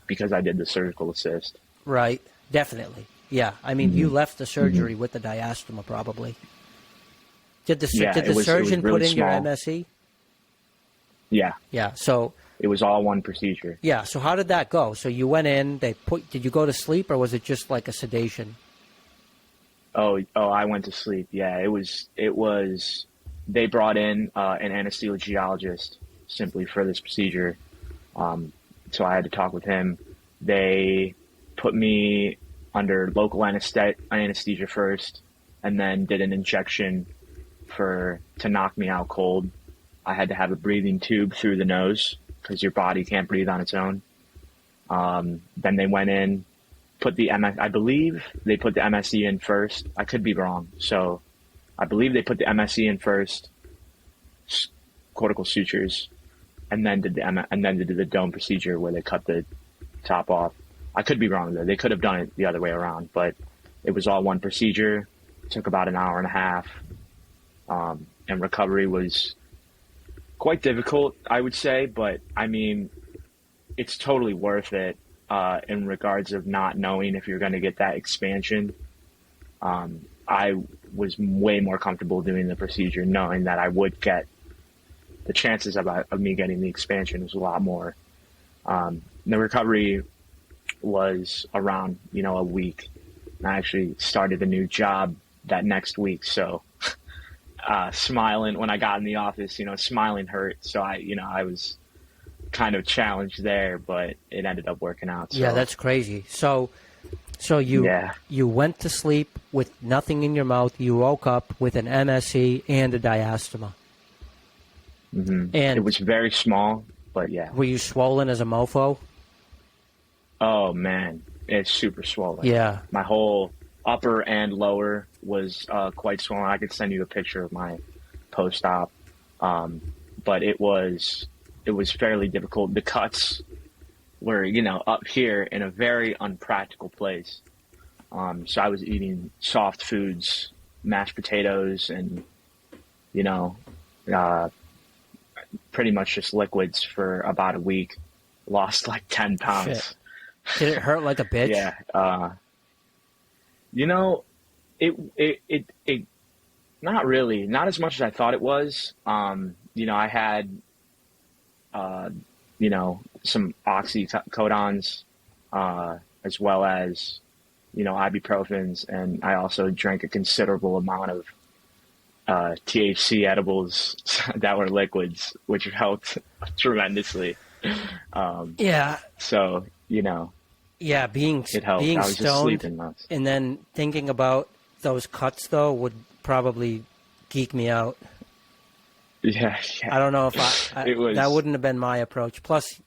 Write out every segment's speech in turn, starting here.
because I did the surgical assist. Right. Definitely. Yeah. I mean, you left the surgery with the diastema probably. Did the surgeon really put in your small. MSE? Yeah. Yeah. So It was all one procedure. yeah. So how did that go? So you went in. Did you go to sleep, or was it just like a sedation? Oh, I went to sleep. Yeah, it was. They brought in an anesthesiologist simply for this procedure. So I had to talk with him. They put me under local anesthesia first, and then did an injection to knock me out cold. I had to have a breathing tube through the nose because your body can't breathe on its own. Then they went in, I believe they put the MSE in first. I could be wrong. So I believe they put the MSE in first, cortical sutures, and then did the dome procedure where they cut the top off. I could be wrong though. They could have done it the other way around, but it was all one procedure. It took about an hour and a half. And recovery was quite difficult, I would say, but I mean, it's totally worth it in regards of not knowing if you're going to get that expansion. I was way more comfortable doing the procedure knowing that I would get the chances of me getting the expansion was a lot more. The recovery was around, a week. I actually started a new job that next week, so smiling when I got in the office, smiling hurt. So I was kind of challenged there, but it ended up working out. So. Yeah, that's crazy. So you went to sleep with nothing in your mouth. You woke up with an MSE and a diastema. Mm-hmm. And it was very small, but yeah. Were you swollen as a mofo? Oh man, it's super swollen. Yeah. My whole upper and lower was quite swollen. I could send you a picture of my post-op, but it was fairly difficult. The cuts were, up here in a very unpractical place. So I was eating soft foods, mashed potatoes, and pretty much just liquids for about a week. Lost like 10 pounds. Shit. Did it hurt like a bitch? Yeah. It not really, not as much as I thought it was. I had, some oxycodons, as well as, ibuprofens. And I also drank a considerable amount of, THC edibles that were liquids, which helped tremendously. Yeah. So, yeah, being it helped. being I was just stoned sleeping most. and then thinking about those cuts though would probably geek me out. Yeah. I don't know if that wouldn't have been my approach. Plus,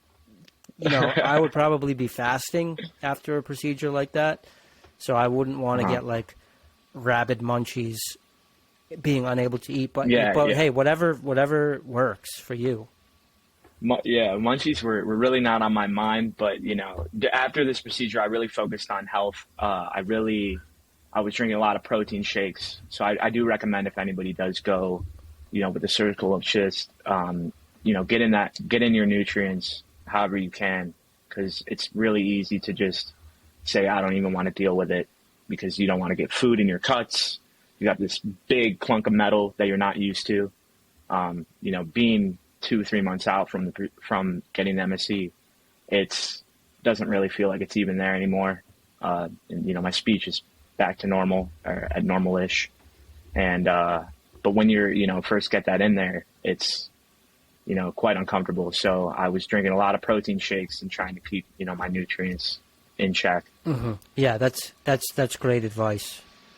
I would probably be fasting after a procedure like that, so I wouldn't want to get like rabid munchies, being unable to eat. But hey, whatever works for you. Yeah, munchies were really not on my mind, but after this procedure, I really focused on health. I was drinking a lot of protein shakes, so I do recommend if anybody does go, with the surgical assist, get in your nutrients however you can, because it's really easy to just say I don't even want to deal with it because you don't want to get food in your cuts. You got this big clunk of metal that you're not used to. Being 2-3 months out from getting the MSE, it doesn't really feel like it's even there anymore. And, my speech is back to normal or at normal-ish. And, but when you're, first get that in there, it's, quite uncomfortable. So I was drinking a lot of protein shakes and trying to keep, my nutrients in check. Mm-hmm. Yeah, that's great advice.